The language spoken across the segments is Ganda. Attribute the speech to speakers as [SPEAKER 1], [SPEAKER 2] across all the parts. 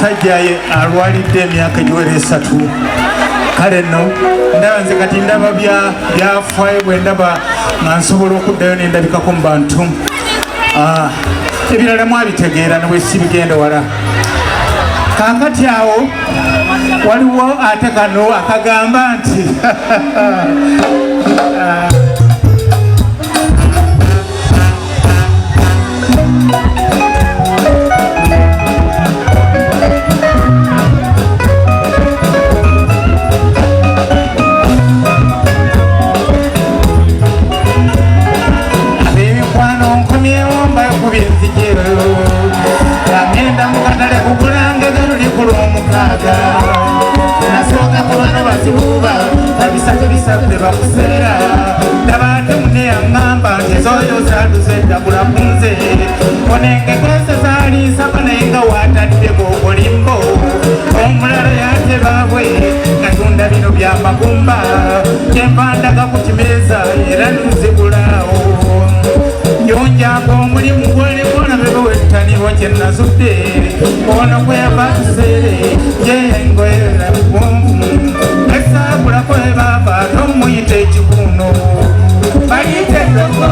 [SPEAKER 1] omusajja alwalidde emyaka giwera 3 kale nno ndaba nze kati ndaba byafaayo bwe ndaba nga nsobola okuddayo nendabikako mu bantu ebirala mwabitegeera ne bwesibigenda wala kakati awo waliwo ate kano akagamba nti agenda mukatale kugulanga galuli omukaaga nasooka kubano bazibuuba babisabye bakuseera tabaate mune yaŋŋamba nti ezoyo zaduze eddagula ku nze onenge kwese zaalinsaba naye nga waataddeko obulimbo omulala yate baabwe natunda bino byamagumba kyempandaga ku kimeeza era nzigulaawo yonjako omulimu gwolikola bebewettaniwo kyenazudde ono kweva tuseere yeyengoyera bubombu esaabulako ebaava tomuyita ekikuuno bayita edogo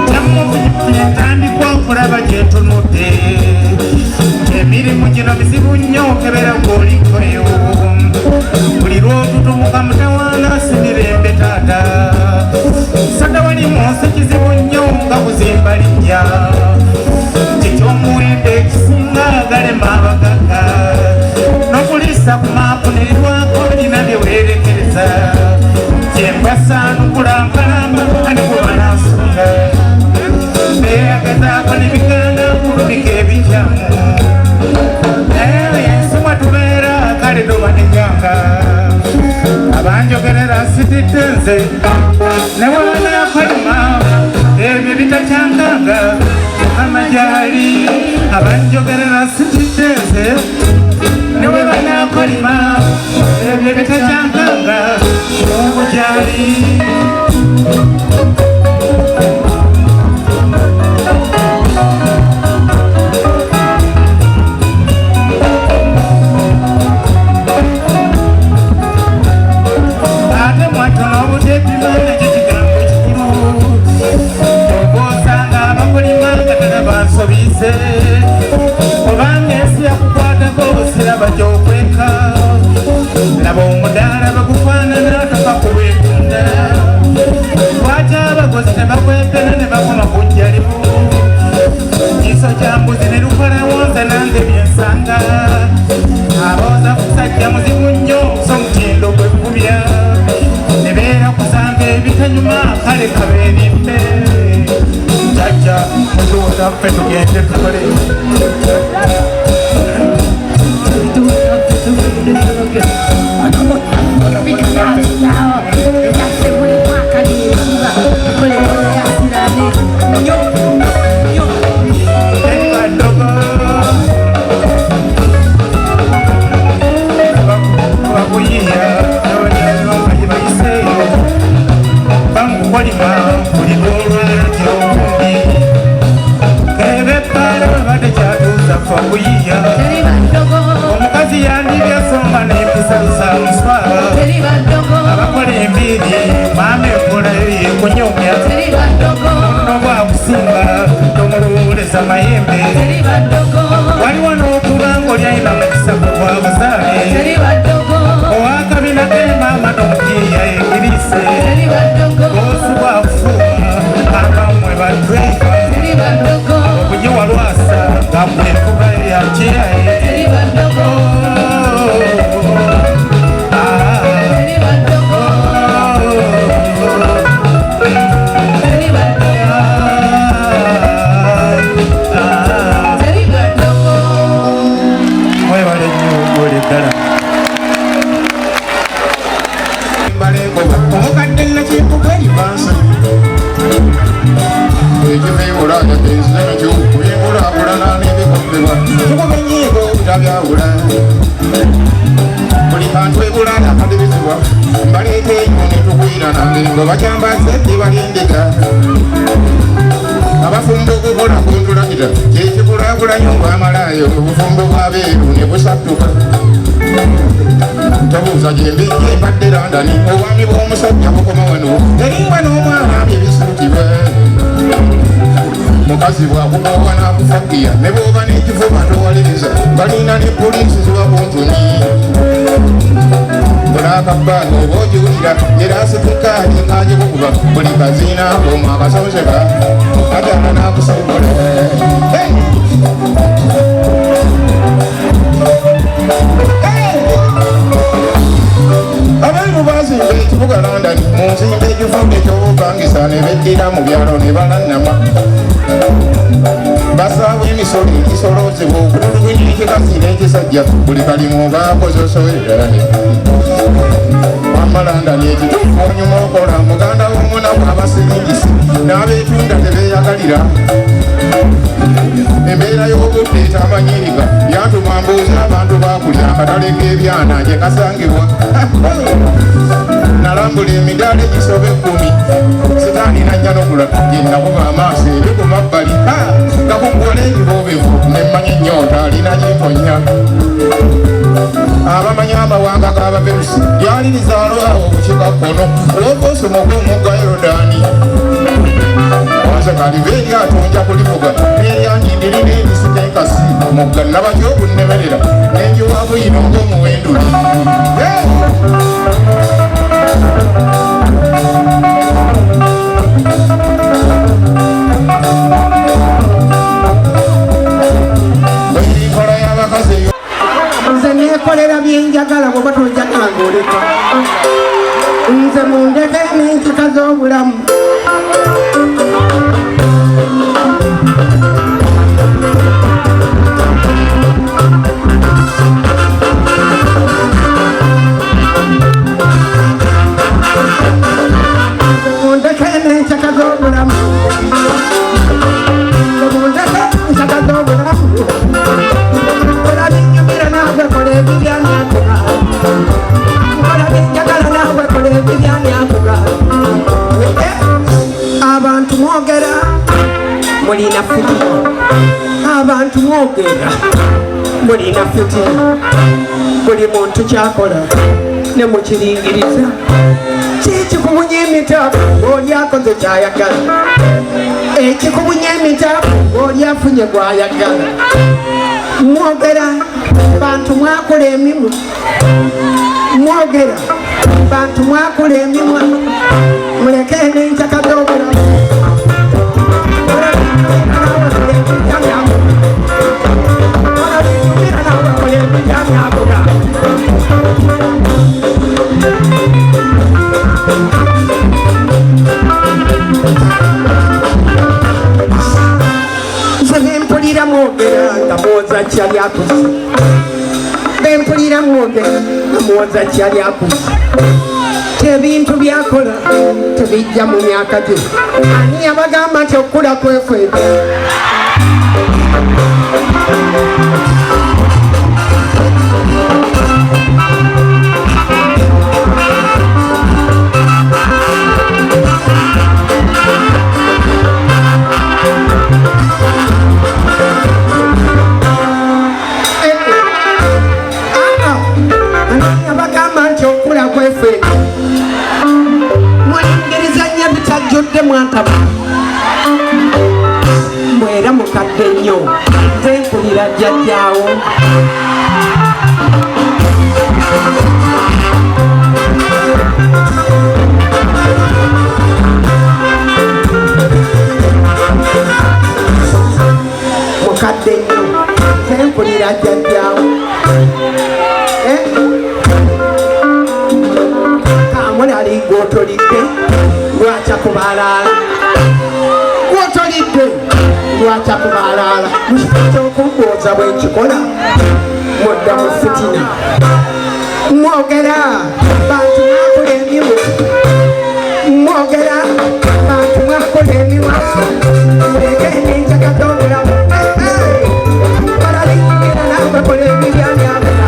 [SPEAKER 1] kyamufunye ntandikwa okulaba gyetunudde emirimu gino bizibu nnyo okebera gwolikoyo buli lwotutumuka mutawaana simirembe taata sada wali munsi kizibu nnyo nga kuzimba linnya kikyomuwendo ekisinga galema abagagga n'okulisa ku maapu nerirwako lina byewerekereza kyembasaanukulampalamba ani kubanansonga beyagezaako nebiganda kulubika ebikyamu ensumwa tubeera kale tobaneganga abanjogerera nsitidde nze ne wabanakolima ebyo bitakyanganga amajali abanjogerera nsitidde nze ne wabanakolima ebyo bitakyanganga obujali obanga ensi yakukwatako siraba gyokweka laba omudaala bagufaanana tokakubeetunda lwaki abagozi tebakwepena ne bakoma kujjalibu kiso kya mbuzi ne lukolawo nze nange byensanga abooza kusajja muzibu nnyo so mutindo gwekubya ne beera kusanga ebitanyuma kale kabeerimbe jajja mutuuza ffe tugende tukole omukazi yandibyasonga nempisalisa muswaba abakola embiri maama ekola yekunyomya ono bwakusinga tomulowoleza mayembe waliwo n'okuba ng'olyalina mukisa gwe bwabuzaale owakabina ke maama n'omugiya egirise boosi bwakufuuma abamwe badreva obugi walwasa nga bwekuba yakiraye
[SPEAKER 2] buli kantu ebulala akadibizibwa baleeta enyo netukwira nange ngo bakyambaze tebalindiga abafumbo okukola kuntulakita kyekikulakulanya obwamalayo obufumbo bwabeeru ne busattuka tobuuza gyembijja embadde Londoni obwami bw'omusajja bukoma wano erimba n'omwana byebisuutibwa mukazi bwakumowa nakufakiya ne bwoba n'ekifuba towaliriza balina ne poliisi zibakuntuni olakabbanga oba ogiwulira era sipikaali ng'agikukuba buli kaziina omu akasomeseka atana n'akusobola abantu bazimba ekibuga London mu nzimba ekifumba ekyobupangisa ne beddira mu byalo ne balannama basaawa emisolo egisolozebwa okutulugunya ekikazi n'ekisajja buli kalimu baakozosowerera wamma London ekituufu onyuma okola muganda w'omunaku abasiringisi n'abeetunda tebeeyagalira embeera y'obudde etamanyirika yatuma mbuuza abantu bakulya akatale k'ebyana gye kasangibwa nalambula emidaala egisoba 10 sitaani najja nokula gyennakuba amaaso eri ku mabbali gakugola ebibobevu nemmanya ennyota alina gyemponya abamanyi amawanga g'abaperusi lyaliriza alwawo okukiga kkono olw'okusomoka omugga Yorodani kaliva eryato nja kulivuga n'eryanjindirira ebisika enkasi omugga nabajja okunnemerera n'enjiwaabuyino ng'omuwenduli enkola y'abakazi eyo nze neekolera byenjagala bwoba tonjagala ng'oleka nze mundeke n'enkaka z'obulamu abantu mwogera mulina fitina abantu mwogera mulina fitina buli muntu kyakola ne mukiringiriza kikikubunya emitabu oli akoze kyayagala ekikubunya emitabu oli afunye gwayagala mwogera bantu mwakola emimwa mwogera bantu mwakola emimwa muleke n'enkaka z'obulamu nze bempulira mwogera nga mwoza kyali akuzi bempulira mwogera nga mwoza kyali akuzi ebintu byakola tebijja mu myaka gye ani abagamba nti okula kwefweta ani abagamba nti okula kwefweta jodde mwantaba mwera mukadde nnyo nze mpulira jjajjaawo mukadde nnyo nze mpulira jjajjaawo kamulali gwotolidde lwacha kubalala gwotolidde lwacha kubalala mukiky'okumbuuza bwekikola mudda mu fitina mwogera bantu mwakola emimwa mwogera bantu mwakola emimwa muleke n'enkaka z'obulamu balalingira nawe kola ebibyanyabula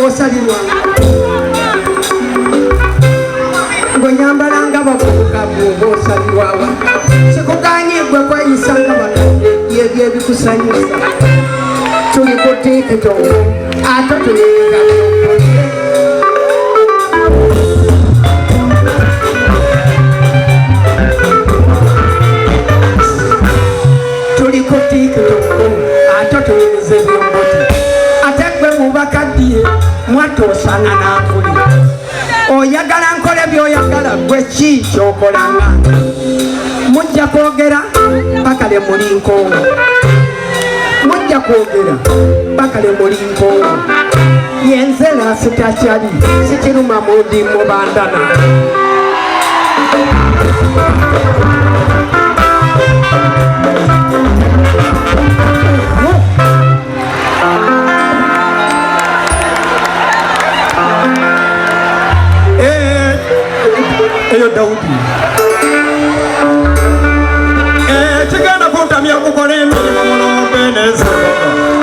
[SPEAKER 2] osalirwa ngonyambalanga bavubuka bw'oba osalirwawa sikuganyigwe kweyisanga bakadde ebyebikusanyusa tuli ku tiktok ate tulinga tuli ku tiktok ate tuyinza ebyombuti ate gwe mubakaddiye mwatoosana nankuli oyagala nkole byoyagala gwe ki kyokolanga mujja kwogera bakale muli nkoowa mujja kwogera bakale muli nkoowa yenzera sitakyali sikiruma mundi mubandana eyo Daudi kigenda kuntamya kukola emirimu muno beneza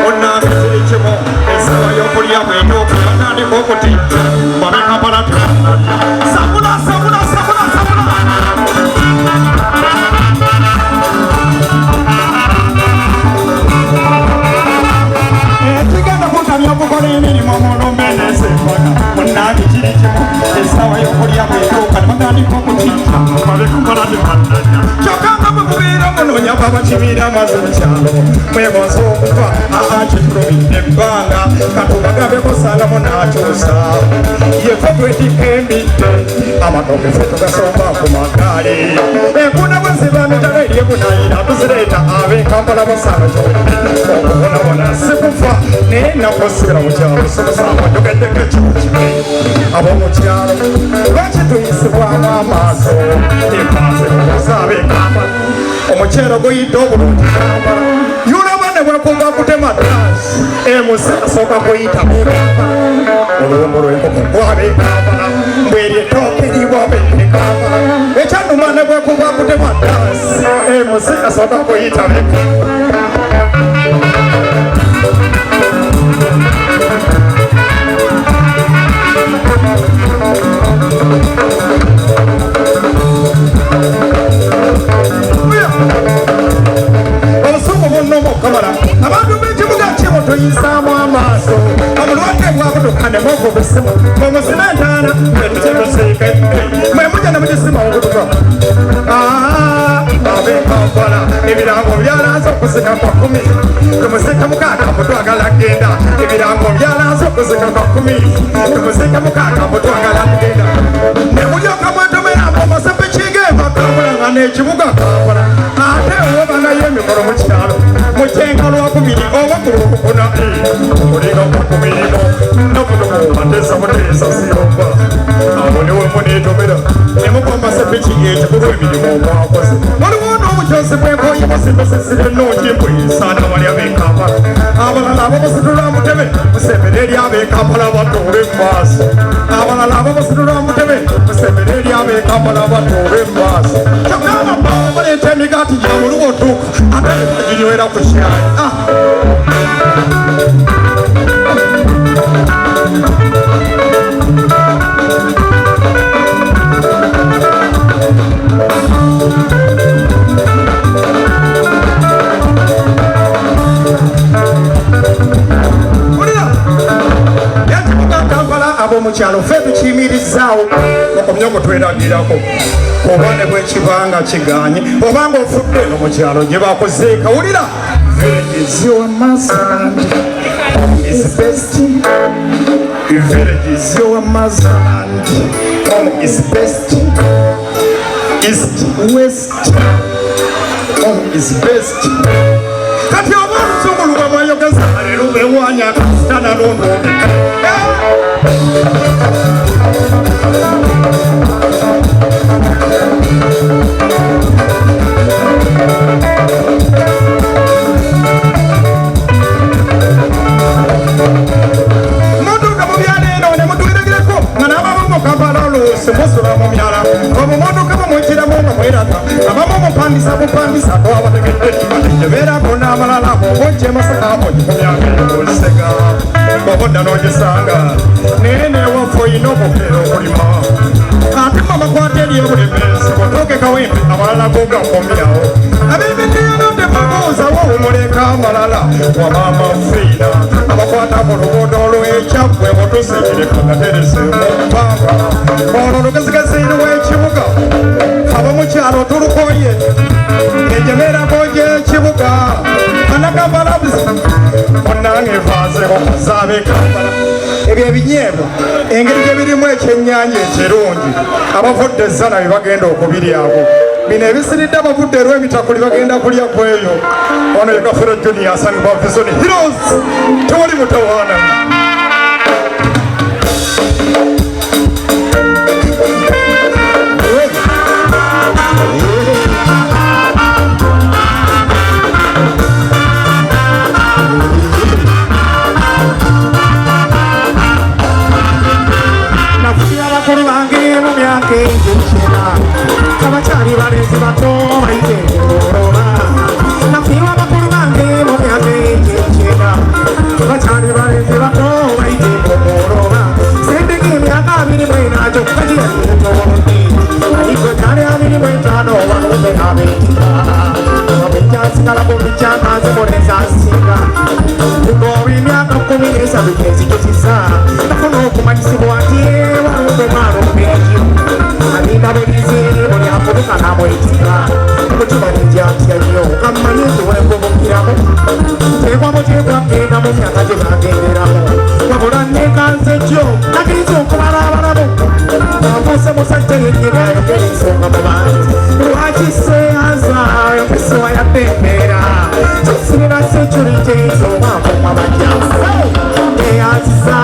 [SPEAKER 2] onambizirikimo esaba y'okulya bwendoka batandika okutijja babekapalata sabula sabula sabula sabula kigenda kuntamya kukola emirimu muno beneza onambizirikimo esaba y'okulya bwendoka batandika okutijja babekapalata kyokanga bwemubeera munonya babakibira amaze mukyalo mwebonza okuva kitulumidde ebbanga katubagambe salamo n'akyusa yefe twetikembidde amatoke fe tugasomba ku magaali enkuna bwe ziba mitala eri ebunayira tuzireeta ab'enkampala basanga kyowedde okubonabona sikufa naye nakusibira mukyalo somusanga jogeddeko ekimu kibe ab'omukyalo lwaki tuyisibwamu amaaso empaase kukoza ab'enkampala omukyero guyidde obulungi kampala yulaba ne bwekuva kutema dansi emusi asooka kuyita olwombo lw'enkoko gwab'enkampala mbweri ettooke libwab'enkampala ekyannuma ne bwekuva kutema dansi emusi asooka kuyita Kamara, abantu b'ekibuga kimu tuyisaamu amaaso omulwadde bwabudukane mugubisimu mumusime entaana etukirusiike mwe mujja ne mugisima obutuka ab'enkampala ebirango byalanze okuzika kwa 10 tumusika mukaaga mutwagala kugenda ebirango byalanze okuzika kwa 10 tumusika mukaaga mutwagala kugenda ne mulyoka mwetomera amasepikige bakambulanga n'ekibuga Kampala ate owobangayo emikolo mu kyalo mutenga lwakubiri oba ku lwokubona olinga kukumirimu nokunomubatesa muteesa siromba abo niwemu netomera nemugomba sepiki ekikulu emirimu omwakoze waliwo n'obujozi bwenkoyi musibesesire ennungi mbwesaana bali ab'enkampala abalala abo musitula mutebe musembere eri ab'enkampala batuule mu maaso abalala abo musitula mutebe musembere eri ab'enkampala batuule mu maaso kyokka baleeta emigaati gyabuluwa otuuka ate ginywera ku kyayi ab'omukyalo ffe tukiyimirizaawo okomye okutweragirako oba ne bwekibanga kiganye obanga ofudde no mukyalo gye bakozeeka wulira villages your motherland is best villages your motherland home is best east west home is best kati oba oluzungu luba mwayogeza leero bewanya kasitana n'ondoobe mutuuka mu byalo eno ne mutuwiragirako nga n'abamu mu Kampala oluusi musula mu myala obumotoka bamwekiramu nga mweraga abamu mupandisa bupandisa twabategedde tebeerako n'abalala bw'obojja emasaka ogikomyanga eyoosega bw'obodda
[SPEAKER 3] bagisanga naye neewaffe olina omukeera okulima ate mamakwata eri ebulemesi otuuke kawempe amalala go gakomyawo ab'emitiyanodde babuuzawo omuleka amalala wamaama fiina abakwata ku luguudo olw'ekyaggwe butusikireka gaterese mu bbanga olwo lugezigaziriwo ekibuga abamukyalo tulukoye ejemerako gy'ekibuga anagambalabuzi onnange evaaseko kuzaabekambala ebyo ebinyeebwa engeri gye birimu ekyennyanja ekirungi abavudde ezzana bye bagenda okubiryako bino ebisiridde abavudde erw'emitakuli bagenda kulya kweyo ono ye Kafere Junior asangibwa Vision Heroes tewali mutawaana
[SPEAKER 2] abakyali balezi bato bayite engorora nafiwa bakulu bange mu myaka egy'ekyenda abakyali balezi bato bayite engorora sendeka emyaka 24 gyokka gyeyaliretolodde ayiko kyali 25 wanume abeetika abekyasigala ku bikyankanze muleza asinga kugoba emyaka 13 gyezigezisa nafuna okumanyisibwa nti wanume maalombeeki alinda bulizi buli afuduka namwetika okukibanijatya nnyo kammanyi nziwekubukiramu tekwa mutekwa genda mu myaka gye bagenderamu wabula nekanze jjo nakiriza okubala abalamu afuuse musajja yennyini ayogera ensonga mu bantu lwaki seyaza yopesewa yabembeera kisibira sekyuli kyeizomaakoma bajjamu eyaziza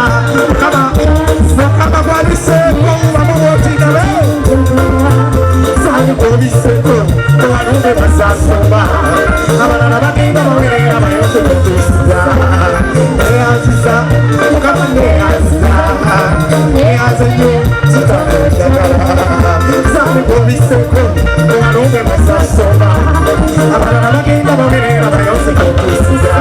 [SPEAKER 2] mukama gwaliseeko bamubotigabe obiseko abalumbe basasumba abalala bagenda bawerera bayose kutusiza eyaziza mukama neyaziza neyaza nnyo zitamuddagala zange obiseko abalumbe basasumba abalala bagenda bawerera bayose kutusiza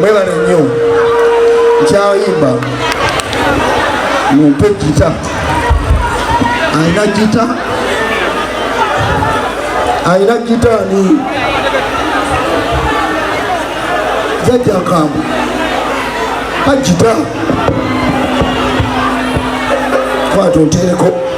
[SPEAKER 2] mwebale nnyo nkyayimba mumpe gita alina gita ni jajja kambu agita kwata otereko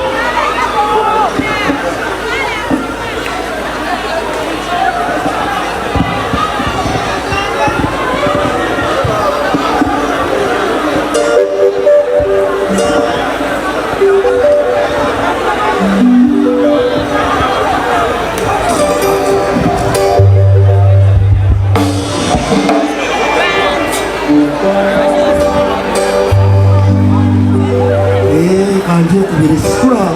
[SPEAKER 2] kanti okubiri sula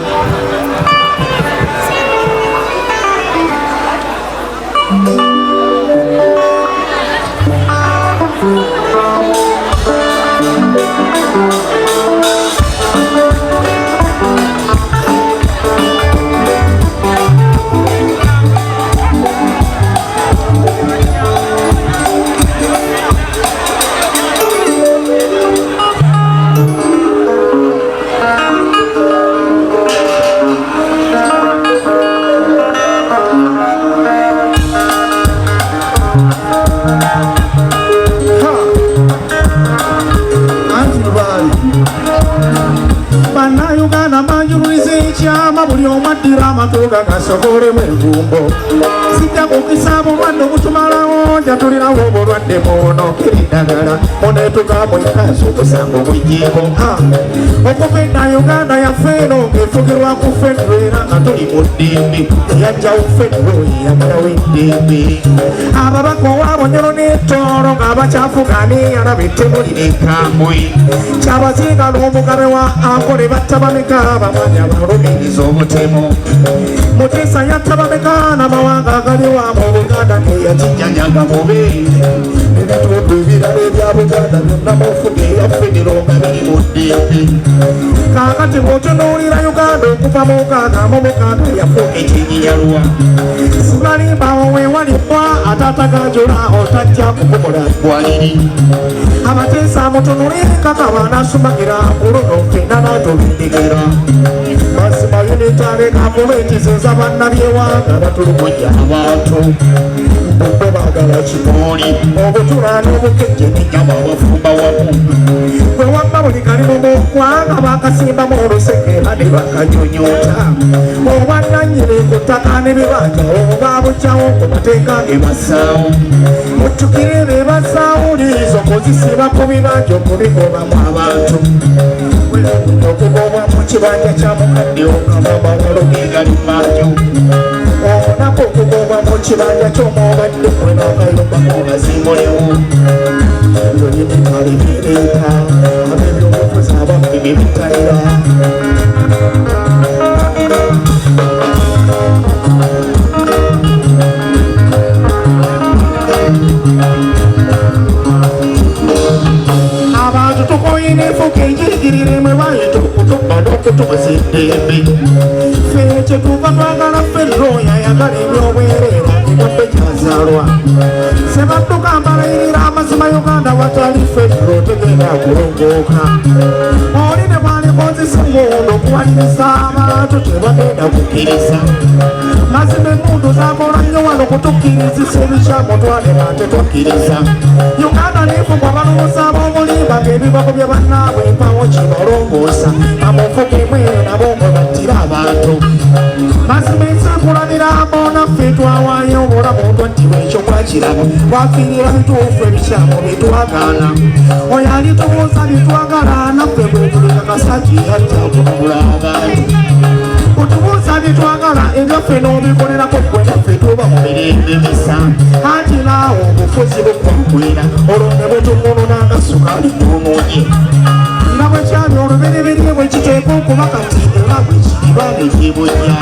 [SPEAKER 3] Dira matuga kasokore mwevumbo Sija kukisabo wando kutumalawo Jatulina wobo rwande mono kiridagala Monetuka mwikaso kusambo mwijiko Okupenda Uganda ya feno Ngefugirwa kufedwera Ngatuli mudimbi Yanja ufedwe Yanja windimbi Ababako wabo nyoro netoro Ngabachafugani Arabitemuli nekamwe Chabazinga n'omugabe wa Ankole batabameka Bamanya barumiriza obutemu Mutesa yatabameka N'amawanga agaliwa mu Buganda Neyakijjanyaga mube Ebitundu ebirala ebya Buganda byonna mufuge yafenero nga biri mu ddembe Kaakati bw'otunuulira Uganda okuva mu Uganda mu Buganda yafuga ekinyinyalwa Sibalimbawo weewalibwa ataataganjula otajja kukukola ggwaliri Abateesa mutunulire kakaba n'asumagira oluno ffenna n'atubindigira Mazima unitary gavumenti zinza bannabyewanga batulugunya abantu Bwe baagala kimooli obutula n'obukejje n'ennyama abafumba wamu Bwe wamma buli kalimu mu ggwanga bakasimbamu olusekera ne bakanyonyoota Obwannannyini ku ttaka n'ebibanja oba bukyawo ku mateeka ge bassaawo Mujjukire be bassaawulizo kuzisiba ku bibanja okubigobamu abantu Okugobwa mu kibanja kya mukadde okamama walogegali manju Onako okugobwa mu kibanja ky'omwobadde kwena akayumbamu bazimbulewo Lulimi kalibireeta ab'ebyobufuzi abambi bibitalira Abantu tukoyina efuka enjirigirire mwe bayita okutuba n'okutubuza eddembe Ffe kyetuva twagala Fedro yayagala ebyobwereera ebabbe kyazaalwa Sebadduka mbalayirira amazima Uganda watali Fedro tegenda kulongooka Oli ne bwalikozesa omuwundo okuwaliriza abantu tebagenda kukkiriza Mazima emmundu zakola nnyo wano kutukkirizisa ebikyamu twale bante twakkiriza Uganda n'efugwa balowooza ab'obulimba ng'ebibago bye bannaabwe empawo kibalongoosa Amufuga emweyo nabo mwe battira abantu Mazima enseekulanira naffe twawaayo obulamu otwattibwa ekyo kwakirabo twafiirira bituufu ebikyamu byetwagaana Oyo alitubuuza byetwagala naffe bwe tulikakasa kiyatta okutabula abantu Kutubuuza byetwagala ebyaffe n'obikolerako ggwe naffe tuba mu mirembe misa Anti naawe obufuzi bukwakwera olwo ne bwe tumununa nga sukaali gumuunye Nga bwe kyali olubereberye bwe kiteeka okuba kati era bwe kiriba ne kyebujja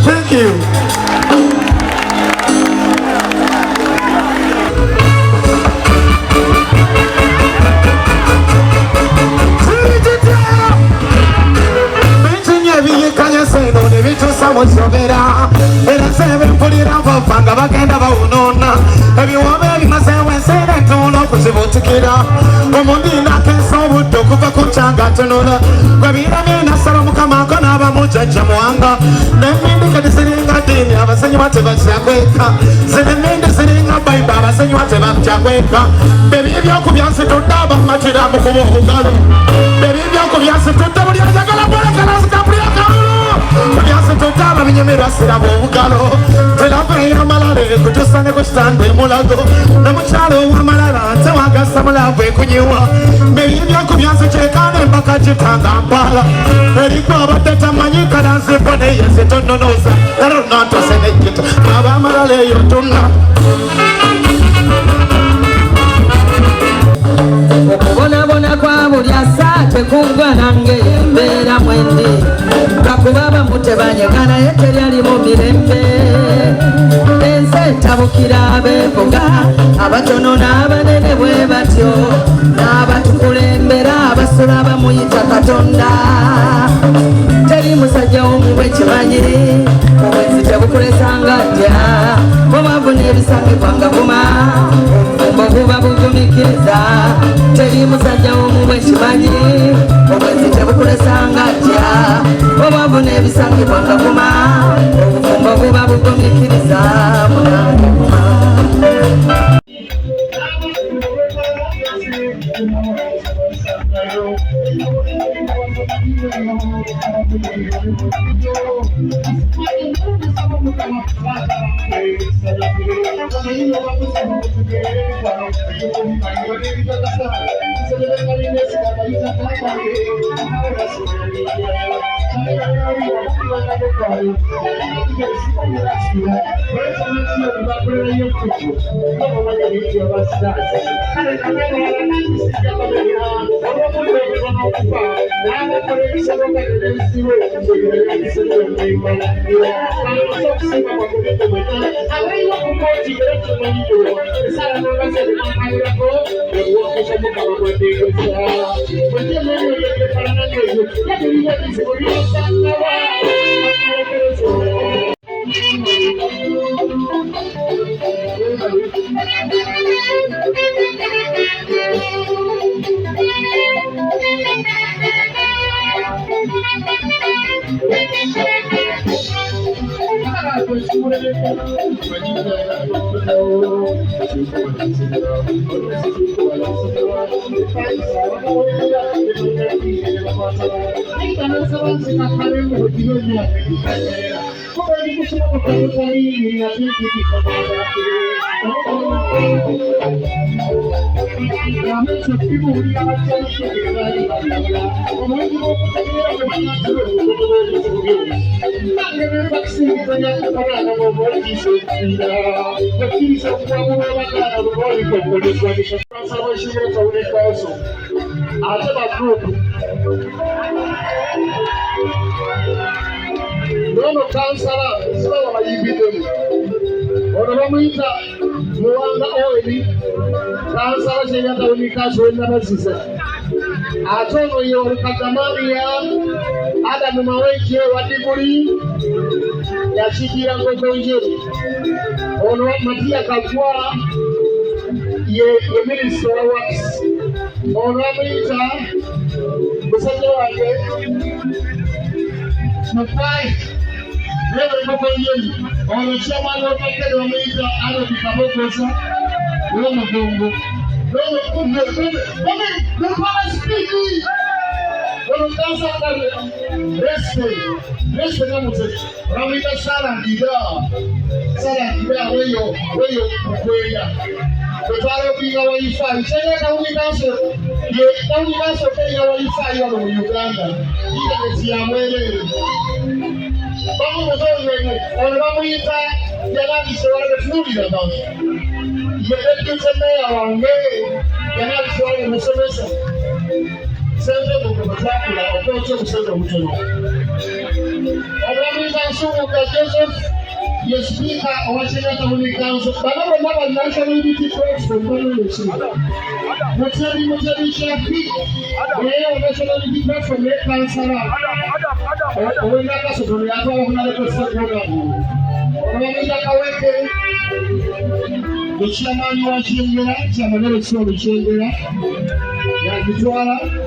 [SPEAKER 3] Thank you. Era se ve pulira vanga bagenda bawunona ebiwome bimasewensere ntono kuzibutikira omundinda kensa obudde okuva ku kyanga tonona gwebiramye nasala mukama ko n'abamujjajja muwanga n'emmindi ziringa ddiini abasenyi batebakyagweka zinemindi ziringa bayiba abasenyi batebakyagweka bebi ebyokubyansitudde abamatira mukuba obugalo bebi ebyokubyasitudde buli ayagala bwekalasika buli akalulu byasitudde ababinyemerwa siraba obugalo teraveyo amalala ekutusane ku kitanda emulago nomukyalo owamalala tewagasa mulavu ekunyiwa bebi ebyokubyasikyekana embaka kitanga mpala eriko abadde tamanyi kalanzimbo neyeze tononoza era onantose nejjita abamalala eyo tonna
[SPEAKER 4] okubonabona kwa buli asa tekungwa nange embeera mwende kakuba abamu tebanyegana ye teryali mu mirembe ensi etabukira abeevuga abatono n'abanene bwe batyo n'abatukulembera abasula bamuyita Katonda teri musajja w'omubwe kimanyiri obwenzi tebukulesanga ddya omwavu n'ebisangibwanga buma obufumbo buba bugumikiriza teri musajja w'omubwe kimanyiri obwenzi tebukulesanga ddya omwavu n'ebisangibwanga buma obufumbo buba bugumikiriza munange buma
[SPEAKER 5] Thank you.
[SPEAKER 3] Atono yo Katamaria Adamu Maweje Wadiburi Yashikira Ngogonjeri Ono Matia Kakwa Ye Minister of Works Ono Amita Busato Wage Mapai Never Ngogonjeri Ono Chairman of the Amita Ado Bikabokosa Roma Bongo the speaker of the council, but I don't know national unity press for national unity press from the council. The chairman was Chingera, Chairman of Chingera, Yakitwala.